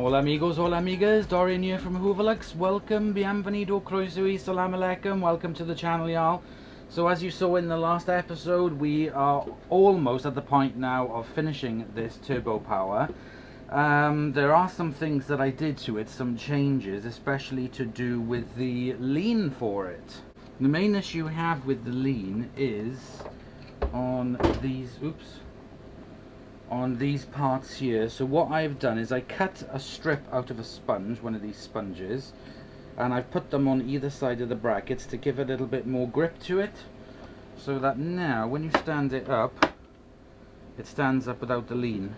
Hola amigos, hola amigas, Dorian here from Hoover. Welcome, bienvenido, croeso, salam alaikum, welcome to the channel, y'all. So as you saw in the last episode, we are almost at the point now of finishing this turbo power. There are some things that I did to it, some changes, especially to do with the lean for it. The main issue we have with the lean is on these parts here. So what I've done is I cut a strip out of a sponge, one of these sponges, and I've put them on either side of the brackets to give a little bit more grip to it, so that now when you stand it up, it stands up without the lean.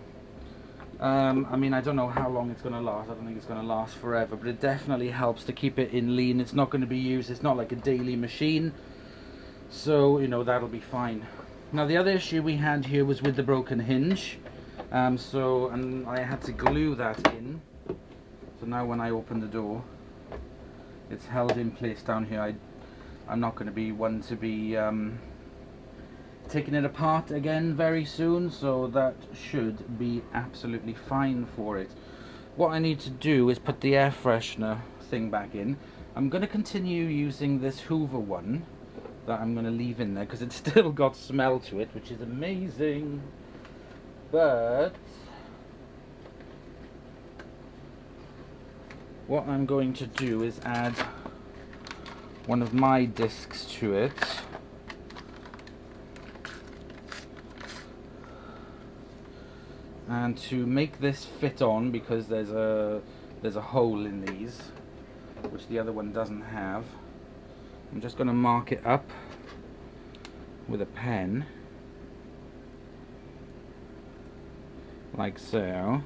I mean, I don't know how long it's going to last. I don't think it's going to last forever, but it definitely helps to keep it in lean. It's not going to be used, it's not like a daily machine, so you know, that'll be fine. Now the other issue we had here was with the broken hinge, and I had to glue that in. So now when I open the door, it's held in place down here. I'm not going to be one to be taking it apart again very soon, so that should be absolutely fine for it. What I need to do is put the air freshener thing back in. I'm going to continue using this Hoover one that I'm going to leave in there because it's still got smell to it, which is amazing. But what I'm going to do is add one of my discs to it. And to make this fit on, because there's a hole in these which the other one doesn't have, I'm just going to mark it up with a pen, like so.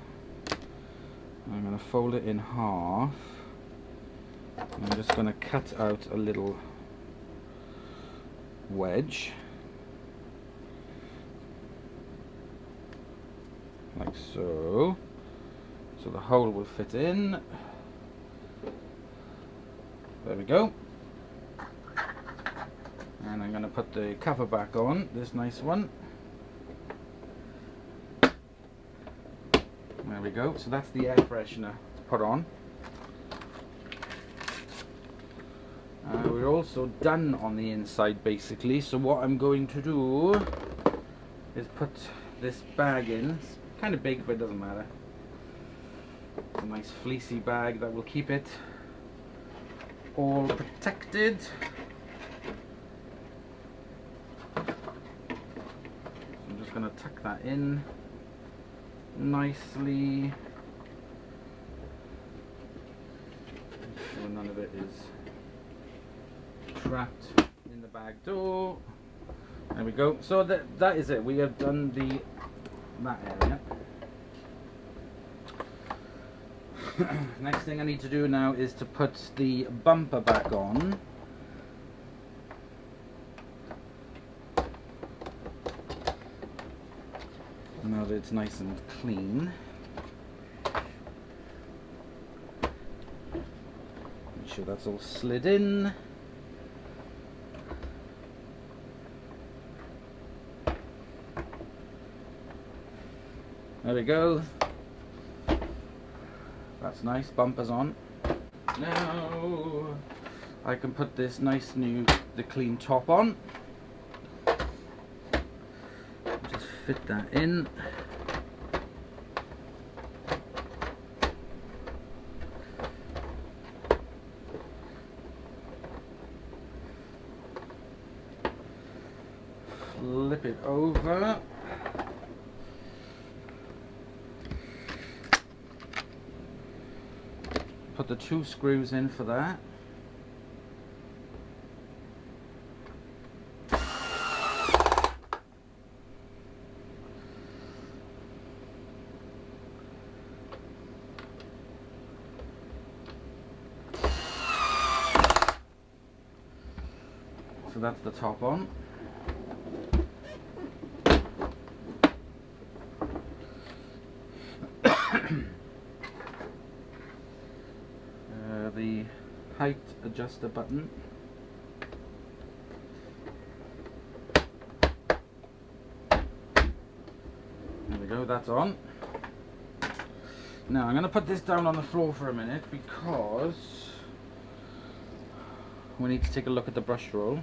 I'm going to fold it in half. I'm just going to cut out a little wedge, like so, so the hole will fit in. There we go. And I'm going to put the cover back on, this nice one. There we go. So that's the air freshener to put on. We're also done on the inside basically, so what I'm going to do is put this bag in. It's kind of big, but it doesn't matter. It's a nice fleecy bag that will keep it all protected. Going to tuck that in nicely, so none of it is trapped in the bag door. There we go. So that is it. We have done that area. Next thing I need to do now is to put the bumper back on. Now that it's nice and clean, make sure that's all slid in. There we go. That's nice, bumpers on. Now I can put this nice the clean top on. Fit that in. Flip it over. Put the 2 screws in for that. So that's the top on. The height adjuster button. There we go, that's on. Now I'm going to put this down on the floor for a minute because we need to take a look at the brush roll.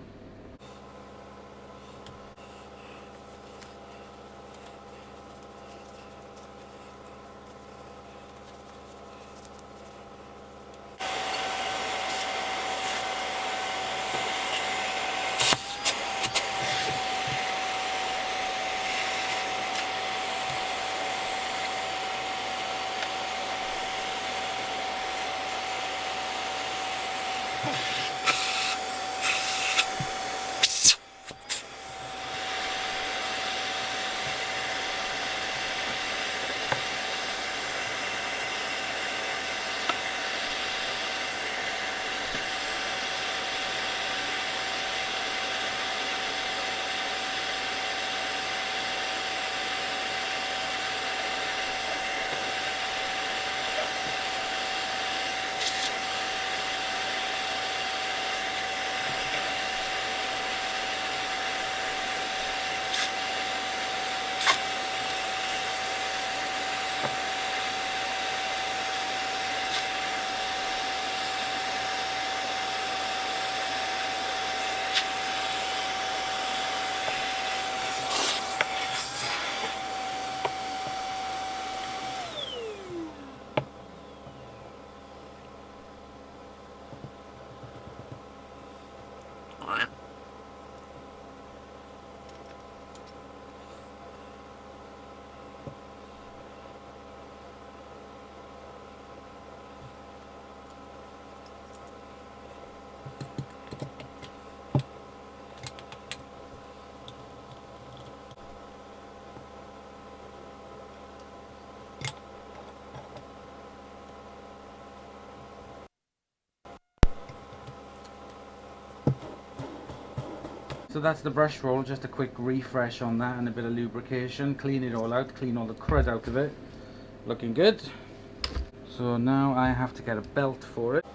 So that's the brush roll, just a quick refresh on that and a bit of lubrication. Clean it all out, clean all the crud out of it. Looking good. So now I have to get a belt for it.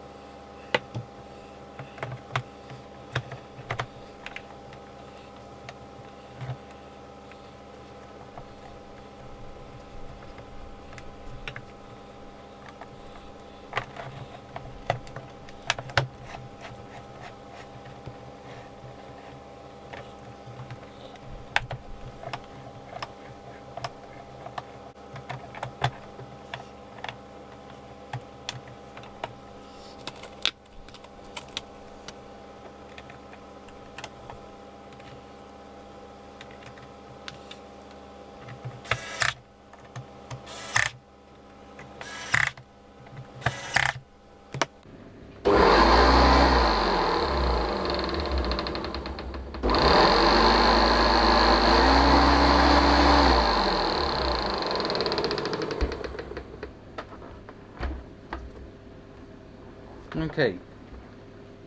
Okay,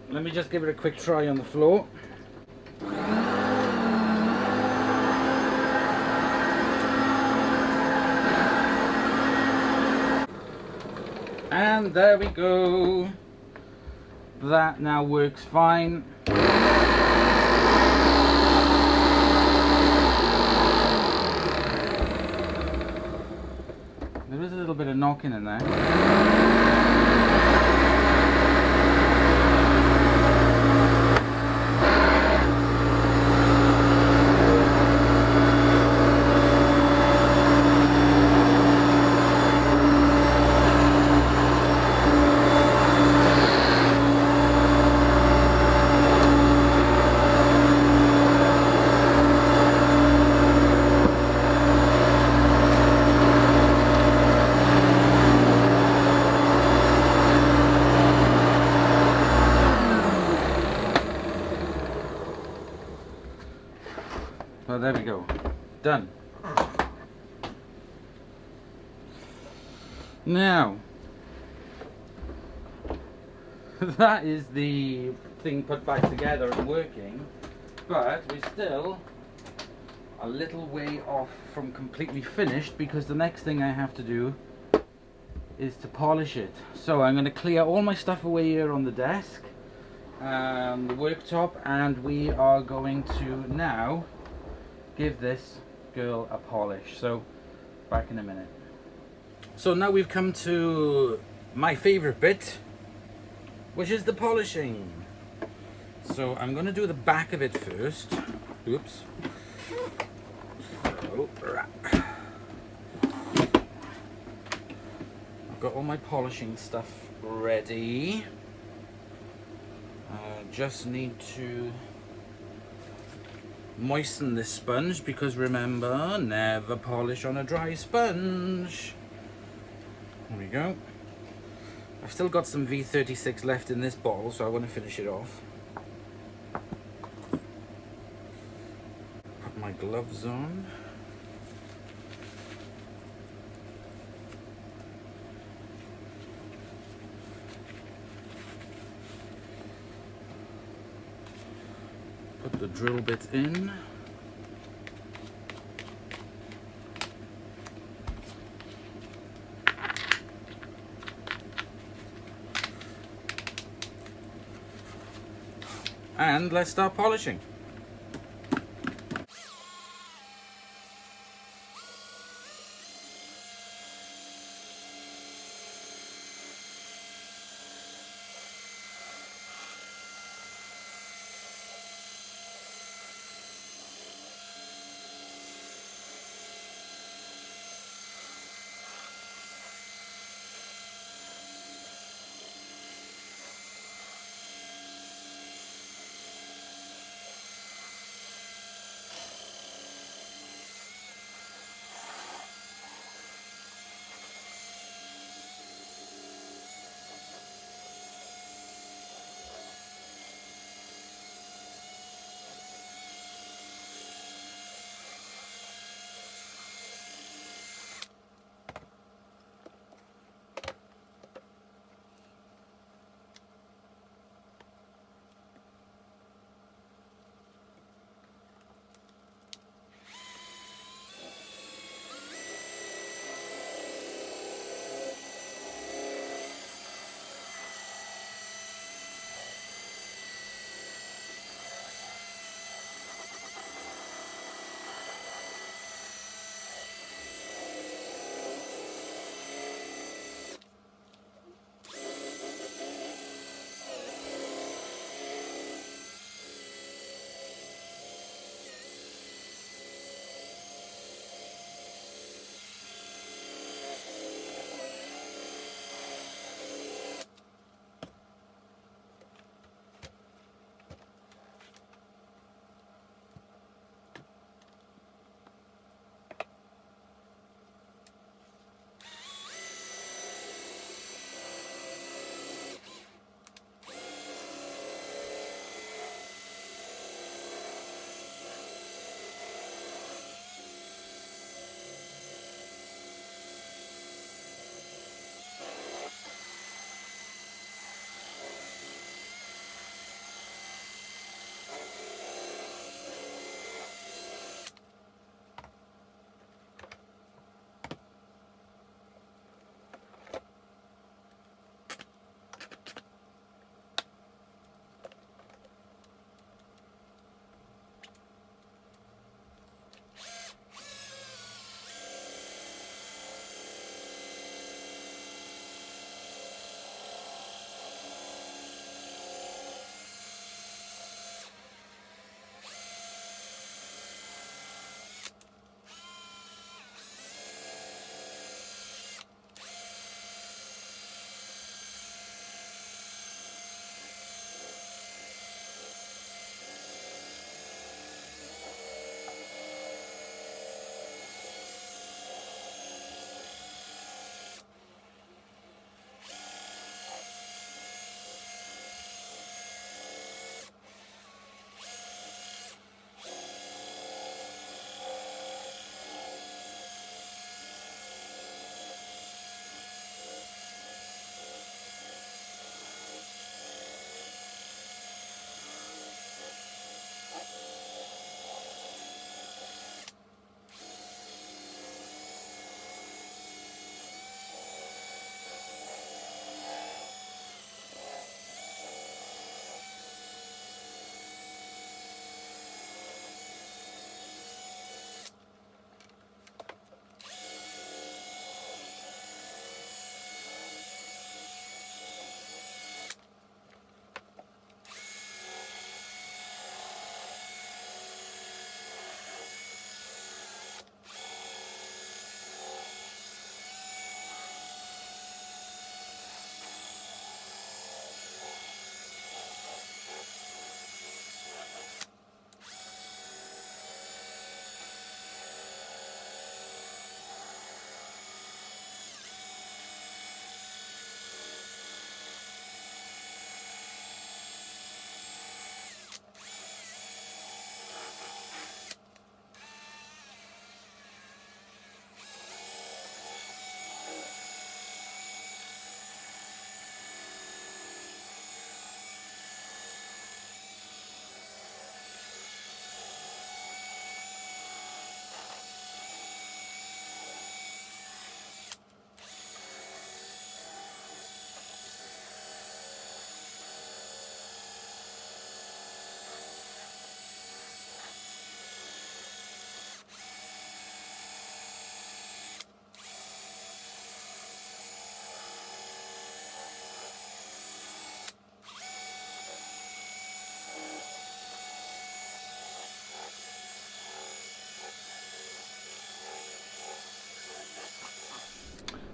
let me just give it a quick try on the floor. And there we go. That now works fine. There is a little bit of knocking in there. So there we go, done. Now, that is the thing put back together and working, but we're still a little way off from completely finished because the next thing I have to do is to polish it. So I'm going to clear all my stuff away here on the desk, the worktop, and we are going to now give this girl a polish. So back in a minute. So now we've come to my favorite bit, which is the polishing. So I'm going to do the back of it first. Oops. So, I've got all my polishing stuff ready. Just need to moisten this sponge, because remember, never polish on a dry sponge. There we go. I've still got some V36 left in this bottle, so I want to finish it off. Put my gloves on. Put the drill bit in. And let's start polishing.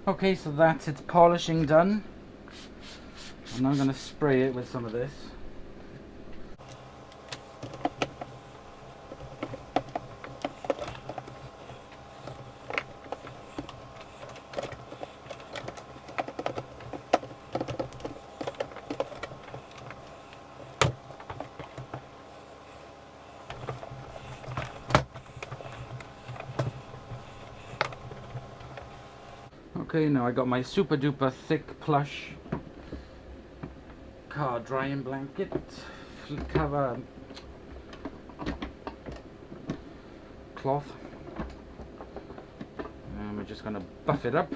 Okay, so that's its polishing done. I'm now going to spray it with some of this. Okay, now I got my super duper thick plush car drying blanket cover cloth, and we're just going to buff it up.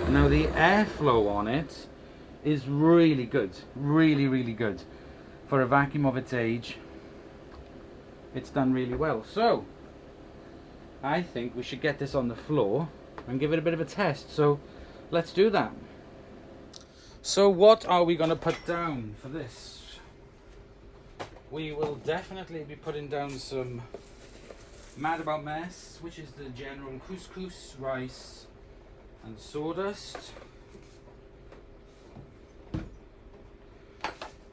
Now the airflow on it is really good, really good. For a vacuum of its age, it's done really well. So I think we should get this on the floor and give it a bit of a test. So let's do that. So what are we going to put down for this? We will definitely be putting down some Mad About Mess, which is the general couscous, rice and sawdust.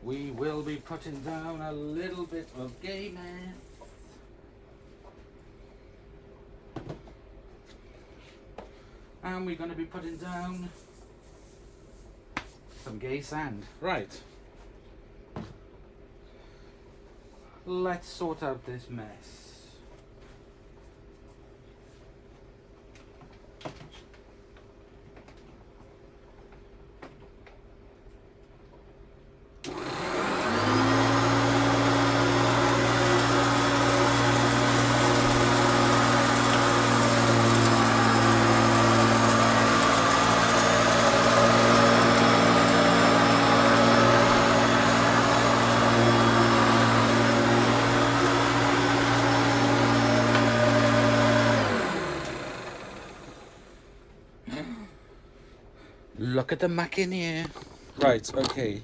We will be putting down a little bit of gay mess. And we're going to be putting down some gay sand. Right. Let's sort out this mess. Look at the muck in here. Right, okay.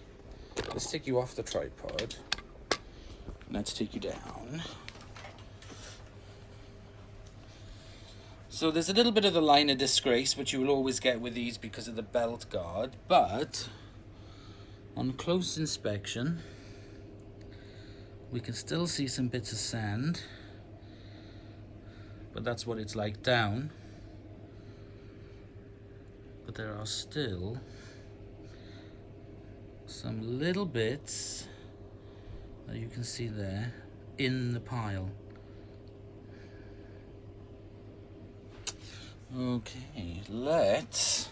Let's take you off the tripod. Let's take you down. So there's a little bit of the line of disgrace, which you will always get with these because of the belt guard. But on close inspection, we can still see some bits of sand. But that's what it's like down. But there are still some little bits that you can see there in the pile. Okay, let's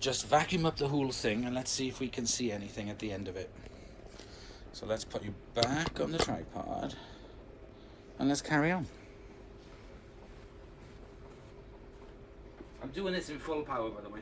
just vacuum up the whole thing and let's see if we can see anything at the end of it. So let's put you back on the tripod and let's carry on. I'm doing this in full power, by the way.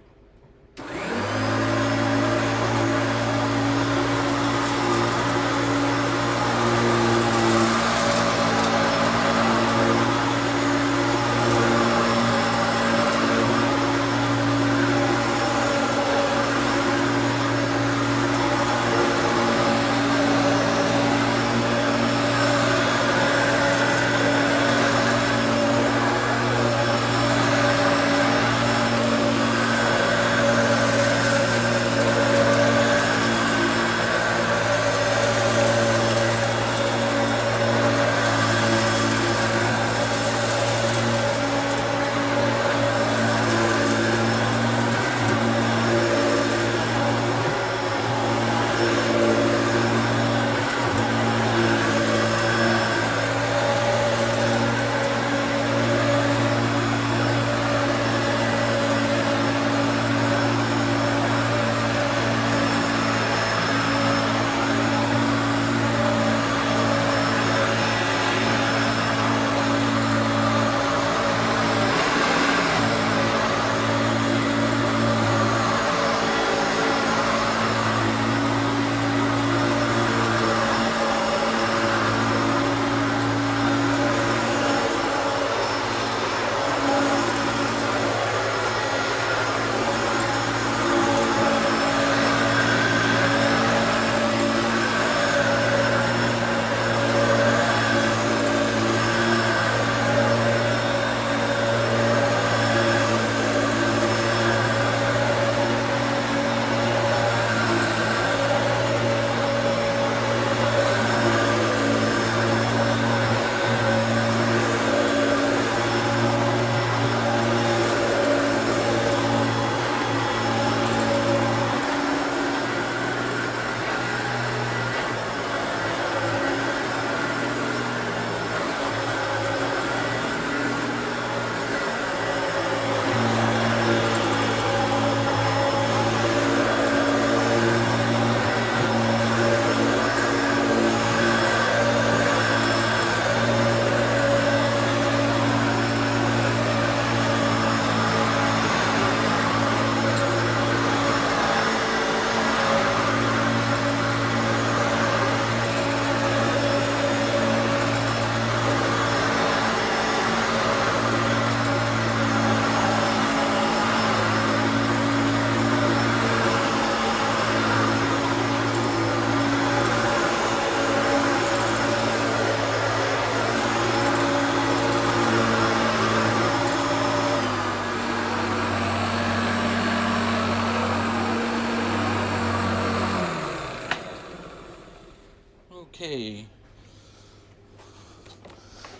okay.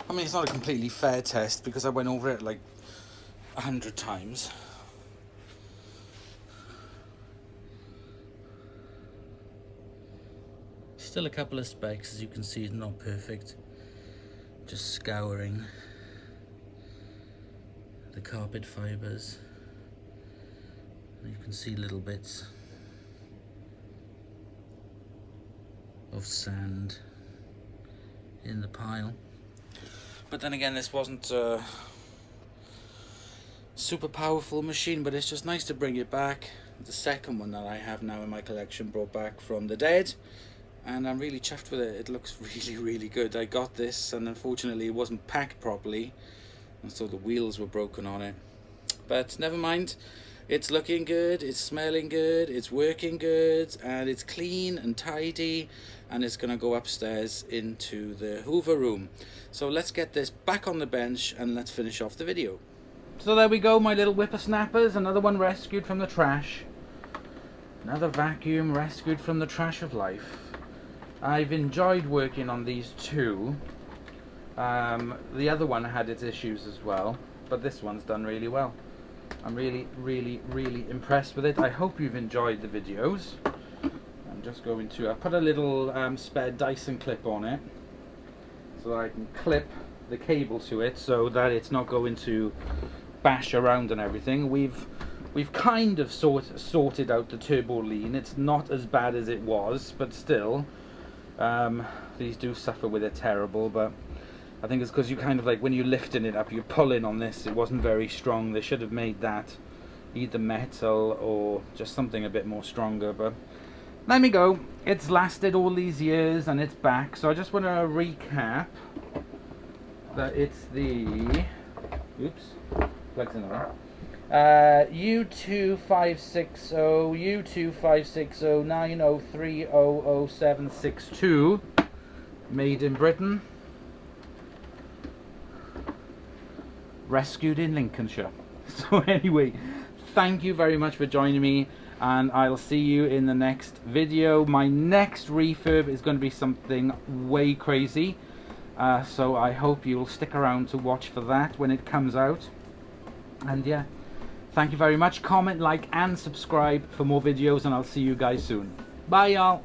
I mean, it's not a completely fair test because I went over it like 100 times. Still a couple of specks, as you can see, it's not perfect. Just scouring the carpet fibres. You can see little bits of sand in the pile. But then again, this wasn't a super powerful machine, but it's just nice to bring it back. The second one that I have now in my collection, brought back from the dead, and I'm really chuffed with it. It looks really good. I got this and unfortunately it wasn't packed properly, and so the wheels were broken on it, but never mind. It's looking good, it's smelling good, it's working good, and it's clean and tidy, and it's gonna go upstairs into the Hoover room. So let's get this back on the bench and let's finish off the video. So there we go, my little whippersnappers. Another one rescued from the trash. Another vacuum rescued from the trash of life. I've enjoyed working on these two. The other one had its issues as well, but this one's done really well. I'm really impressed with it. I hope you've enjoyed the videos. I'm just going to put a little spare Dyson clip on it so that I can clip the cable to it so that it's not going to bash around and everything. We've kind of sorted out the turbo lean. It's not as bad as it was, but still these do suffer with it terrible. But I think it's because you kind of like, when you're lifting it up, you're pulling on this, it wasn't very strong. They should have made that either metal or just something a bit more stronger. But let me go. It's lasted all these years and it's back. So I just want to recap that it's the, oops, plugs in there. U2560 903000762, made in Britain, rescued in Lincolnshire. So anyway, thank you very much for joining me, and I'll see you in the next video. My next refurb is going to be something way crazy, so I hope you'll stick around to watch for that when it comes out. And yeah, thank you very much. Comment, like and subscribe for more videos, and I'll see you guys soon. Bye y'all.